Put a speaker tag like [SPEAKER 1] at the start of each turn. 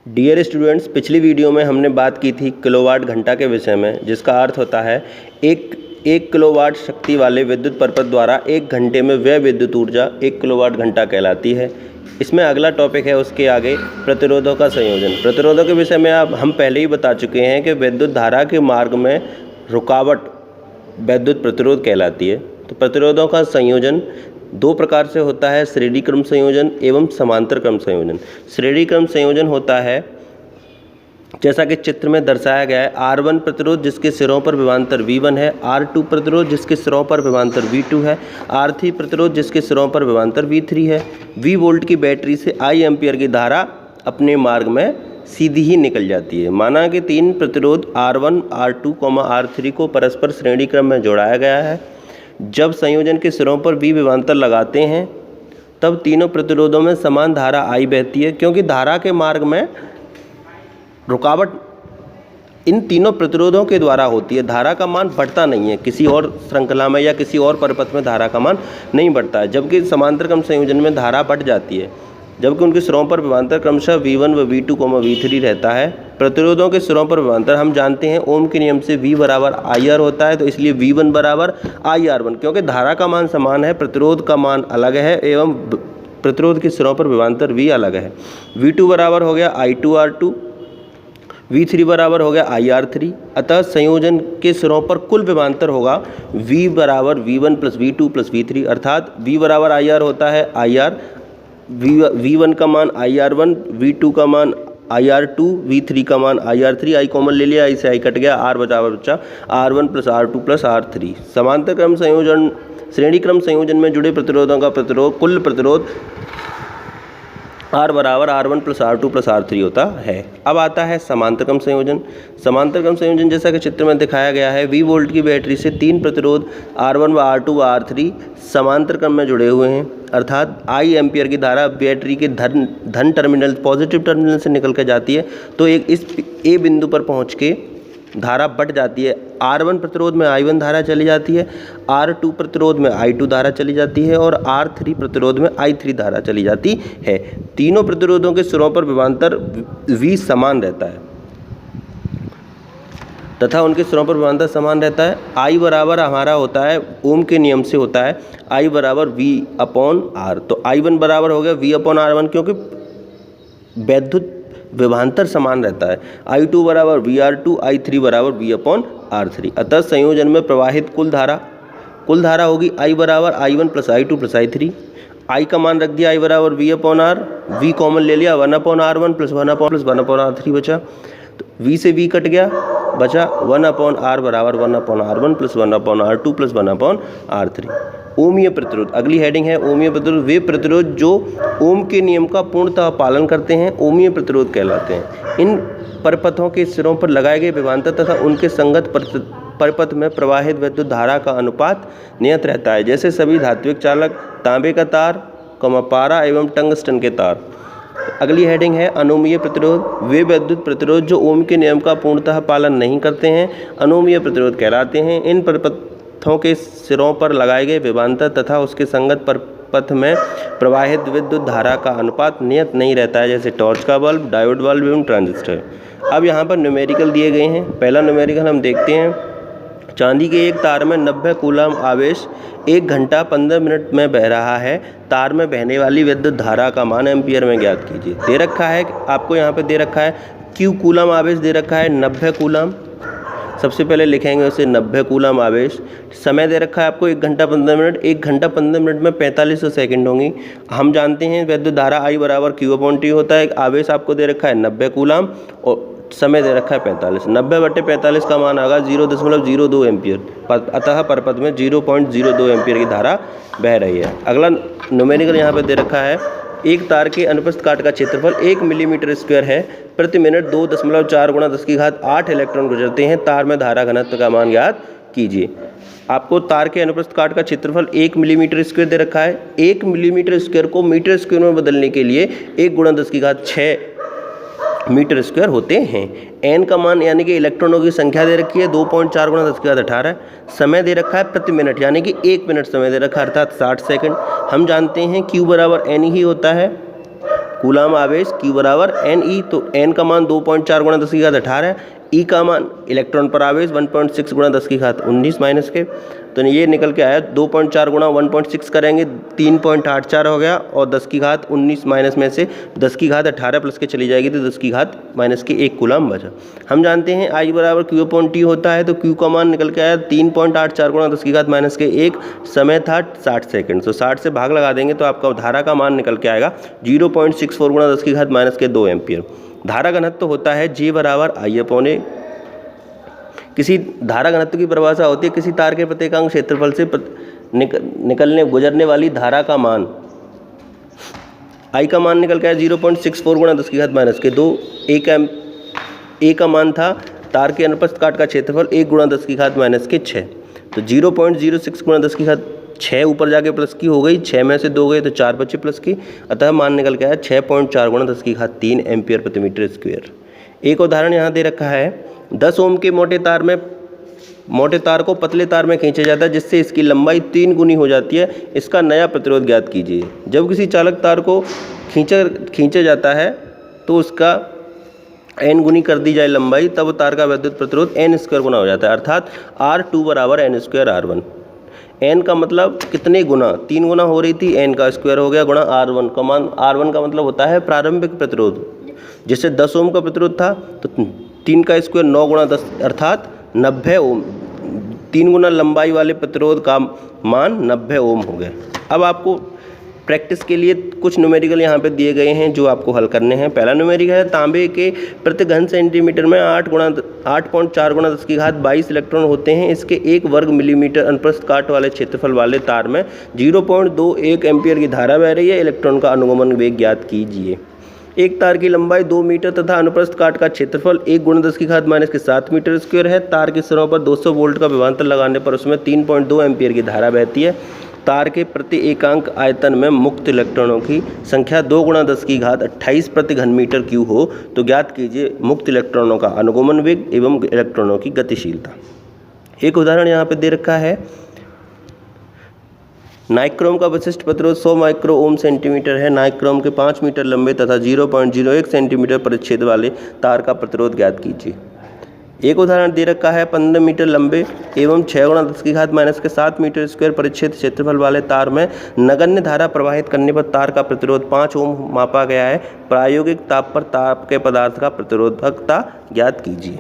[SPEAKER 1] Dear students, पिछली video में हमने बात की थी किलोवाट घंटा के विषय में, जिसका अर्थ होता है एक किलोवाट शक्ति वाले विद्युत परिपथ द्वारा एक घंटे में व्यय विद्युत ऊर्जा 1 किलोवाट घंटा कहलाती है। इसमें अगला टॉपिक है उसके आगे प्रतिरोधों का संयोजन। प्रतिरोधों के विषय में अब हम पहले ही बता चुके हैं कि विद्युत धारा के मार्ग में रुकावट विद्युत प्रतिरोध कहलाती है। तो प्रतिरोधों का संयोजन दो प्रकार से होता है, श्रेणी क्रम संयोजन एवं समांतर क्रम संयोजन। श्रेणी क्रम संयोजन होता है जैसा कि चित्र में दर्शाया गया है, R1 प्रतिरोध जिसके सिरों पर विभवांतर V1 है, R2 प्रतिरोध जिसके सिरों पर विभवांतर V2 है, R3 प्रतिरोध जिसके सिरों पर विभवांतर V3 है। V वोल्ट की बैटरी से I एम्पियर की धारा अपने मार्ग में सीधी ही निकल जाती है। माना कि तीन प्रतिरोध R1, R2, R3 को परस्पर श्रेणी क्रम में जोड़ाया गया है। जब संयोजन के सिरों पर V विभवांतर लगाते हैं तब तीनों प्रतिरोधों में समान धारा I बहती है, क्योंकि धारा के मार्ग में रुकावट इन तीनों प्रतिरोधों के द्वारा होती है। धारा का मान बढ़ता नहीं है, किसी और श्रृंखला में या किसी और परिपथ में धारा का मान नहीं बढ़ता है, जबकि समांतर क्रम संयोजन में धारा बढ़ जाती है, जबकि उनके सिरों पर विभवांतर क्रमशः V1 व V2, V3 रहता है। प्रतिरोधों के सिरों पर विभवांतर हम जानते हैं ओम के नियम से V बराबर IR होता है, तो इसलिए V1 बराबर IR1, क्योंकि धारा का मान समान है, प्रतिरोध का मान अलग है एवं प्रतिरोध के सिरों पर विभवांतर V अलग है। V2 बराबर हो गया I2R2, V3 बराबर हो गया IR3। अतः संयोजन के सिरों पर कुल विभवांतर होगा V बराबर V1 plus V2 plus V3, अर्थात V बराबर IR होता है IR, V1 का मान IR1, V2 का मान IR2, V3 का मान IR3। आई कॉमन ले लिया, आई से आई कट गया, R बचा R1 plus R2 plus R3। समांतर क्रम संयोजन श्रेणी क्रम संयोजन में जुड़े प्रतिरोधों का कुल प्रतिरोध R बराबर R1 plus R2 plus R3 होता है। अब आता है समांतर क्रम संयोजन। समांतर क्रम संयोजन जैसा कि चित्र में दिखाया गया है, V वोल्ट की बैटरी से तीन प्रतिरोध R1 व R2 व R3 समांतर क्रम में जुड़े हुए हैं, अर्थात I एम्पियर की धारा बैटरी के धन टर्मिनल पॉजिटिव टर्मिनल से निकल कर जाती है, तो इस A बिंदु पर पहुँच के धारा बढ़ जाती है। R1 प्रतिरोध में I1 धारा चली जाती है, R2 प्रतिरोध में I2 धारा चली जाती है और R3 प्रतिरोध में I3 धारा चली जाती है। तीनों प्रतिरोधों के सिरों पर विभवांतर V समान रहता है तथा उनके सिरों पर विभवांतर समान रहता है। I बराबर हमारा होता है ओम के नियम से होता है I बराबर V अपॉन R, तो I1 बराबर हो गया V अपॉन R1, क्योंकि वैद्युत विभवांतर समान रहता है। I2 बराबर VR2, I3 बराबर V अपॉन R3। अतः संयोजन में प्रवाहित कुल धारा होगी I बराबर I1 plus I2 plus I3। I का मान रख दिया I बराबर V upon R, V common ले लिया 1 upon R1 plus 1 upon R3 बचा, तो V से V कट गया, बचा 1 अपॉन R बराबर 1 upon R1 plus 1 upon R2 plus 1 upon R3। ओमीय प्रतिरोध, अगली हेडिंग है ओमीय प्रतिरोध। वे प्रतिरोध जो ओम के नियम का पूर्णतः पालन करते हैं ओमीय प्रतिरोध कहलाते हैं। इन परिपथों के सिरों पर लगाए गए विभवांतर तथा उनके संगत परिपथ में प्रवाहित विद्युत धारा का अनुपात नियत रहता है, जैसे सभी धात्विक चालक, तांबे का तार, पारा एवं टंगस्टन के तार। अगली हेडिंग है अनोमीय प्रतिरोध। वे विद्युत प्रतिरोध जो ओम के नियम का पूर्णतः पालन नहीं करते हैं अनोमीय प्रतिरोध कहलाते हैं। इन परिपथों के सिरों पर लगाए गए विभवांतर तथा उसके संगत परिपथ में प्रवाहित विद्युत धारा का अनुपात नियत नहीं रहता है, जैसे टॉर्च का बल्ब, डायोड बल्ब एवं ट्रांजिस्टर। अब यहाँ पर न्यूमेरिकल दिए गए हैं। पहला न्यूमेरिकल हम देखते हैं। चांदी के एक तार में 90 कूलम आवेश 1 घंटा 15 मिनट में बह रहा है। तार में बहने वाली विद्युत धारा का मान एम्पियर में ज्ञात कीजिए। दे रखा है आपको, यहाँ पे दे रखा है Q कूलम आवेश दे रखा है 90 कूलम। सबसे पहले लिखेंगे उसे 90 कूलम आवेश। समय दे रखा है आपको 1 घंटा 15 मिनट। 1 घंटा 15 मिनट में 4500 सेकंड होंगी। हम जानते हैं विद्युत धारा I बराबर Q अपॉन T होता है। आवेश आपको दे रखा है 90 कूलम और समय दे रखा है 45। 90/45 का मान आएगा 0.02 एम्पियर, अतः परिपथ में 0.02 एम्पियर की धारा बह रही है। अगला न्यूमेरिकल यहाँ पे दे रखा है एक तार के अनुप्रस्थ काट का क्षेत्रफल 1 मिलीमीटर स्क्वायर है। प्रति मिनट 2.4 गुणा 10⁸ इलेक्ट्रॉन गुजरते हैं। तार में धारा घनत्व का मान ज्ञात कीजिए। आपको तार के अनुप्रस्थ काट का क्षेत्रफल 1 मिलीमीटर स्क्वायर दे रखा है। 1 मिलीमीटर स्क्वायर को मीटर स्क्वायर में बदलने के लिए 1 गुणा 10⁶ मीटर स्क्वायर होते हैं। n का मान यानी कि इलेक्ट्रॉनों की संख्या दे रखी है 2.4 गुणा 10⁸। समय दे रखा है प्रति मिनट, यानी कि 1 मिनट समय दे रखा है, अर्थात 60 सेकंड। हम जानते हैं Q बराबर n ही होता है। कूलाम आवेश Q बराबर NE, तो N का मान 2.4 गुणा 10 की घात 18, E का मान इलेक्ट्रॉन पर आवेश 1.6 गुणा 10 की घात 19 माइनस के, तो ये निकल के आया 2.4 गुणा 1.6 करेंगे 3.84 हो गया, और 10 की घात 19 माइनस में से 10 की घात 18 प्लस के चली जाएगी तो 10 की घात माइनस के 1 कूलाम बचा। हम जानते हैं I बराबर Q/T होता है, तो Q का मान निकल के आया 3.84 गुणा 10 की घात माइनस के 1, समय था 60 सेकेंड, तो 60 से भाग लगा देंगे तो आपका धारा का मान निकल के आएगा 0.64 गुणा 10 की घात माइनस के 2 एम्पियर। धारा घनत्व तो होता है J बराबर I/A। किसी धारा घनत्व की परिभाषा होती है किसी तार के प्रत्येकांक क्षेत्रफल से गुजरने वाली धारा का मान। I का मान निकल के आया 0.64 गुणा 10 की घात माइनस के 2, A का मान था तार के अनुप्रस्थ काट का क्षेत्रफल 1 गुणा 10 की घात माइनस के 6, तो 0.06 गुणा 10 की घात 6 ऊपर जाके प्लस की हो गई, 6 में से 2 गए तो 4 बचे प्लस की, अतः मान निकल के आया 6.4 गुणा 10 की घात 3 एम्पियर प्रति मीटर स्क्वायर। एक उदाहरण यहाँ दे रखा है, 10 ओम के मोटे तार को पतले तार में खींचा जाता है जिससे इसकी लंबाई 3 गुनी हो जाती है, इसका नया प्रतिरोध ज्ञात कीजिए। जब किसी चालक तार को खींचा जाता है तो उसका n गुनी कर दी जाए लंबाई, तब तार का विद्युत प्रतिरोध n² गुना हो जाता है, अर्थात R2 बराबर n² R1। n का मतलब कितने गुना, 3 गुना हो रही थी, n का स्क्वायर हो गया गुणा R1 का मान। R1 का मतलब होता है प्रारंभिक प्रतिरोध, जैसे 10 ओम का प्रतिरोध था तो 3 का स्क्वायर 9 गुणा 10 अर्थात 90 ओम। 3 गुना लंबाई वाले प्रतिरोध का मान 90 ओम हो गया। अब आपको प्रैक्टिस के लिए कुछ न्यूमेरिकल यहाँ पे दिए गए हैं जो आपको हल करने हैं। पहला न्यूमेरिकल है, तांबे के प्रति घन सेंटीमीटर में 8.4 गुणा 10 की घात 22 इलेक्ट्रॉन होते हैं। इसके 1 वर्ग मिलीमीटर अनुप्रस्थ काट वाले क्षेत्रफल वाले तार में 0.21 एम्पियर की धारा बह रही है। इलेक्ट्रॉन का अनुगमन वेग ज्ञात कीजिए। एक तार की लंबाई 2 मीटर तथा अनुप्रस्थ काट का क्षेत्रफल 1 गुणा 10 की घात माइनस के 7 मीटर स्क्वायर है। तार के सिरों पर 200 वोल्ट का विभवांतर लगाने पर उसमें 3.2 एम्पियर की धारा बहती है। तार के प्रति एकांक आयतन में मुक्त इलेक्ट्रॉनों की संख्या 2 गुणा 10 की घात 28 प्रति घन मीटर क्यू हो तो ज्ञात कीजिए मुक्त इलेक्ट्रॉनों का अनुगमन वेग एवं इलेक्ट्रॉनों की गतिशीलता। एक उदाहरण यहाँ पे दे रखा है, नाइक्रोम का विशिष्ट प्रतिरोध 100 माइक्रो ओम सेंटीमीटर है। नाइक्रोम के 5 मीटर लंबे तथा 0.01 सेंटीमीटर परिच्छेद वाले तार का प्रतिरोध ज्ञात कीजिए। एक उदाहरण दे रखा है, 15 मीटर लंबे एवं 6 गुणा 10 की घात माइनस के 7 मीटर स्क्वायर परिच्छेद क्षेत्रफल वाले तार में नगण्य धारा प्रवाहित करने पर तार का प्रतिरोध 5 ओम मापा गया है। प्रायोगिक ताप पर ताप के पदार्थ का प्रतिरोधकता ज्ञात कीजिए।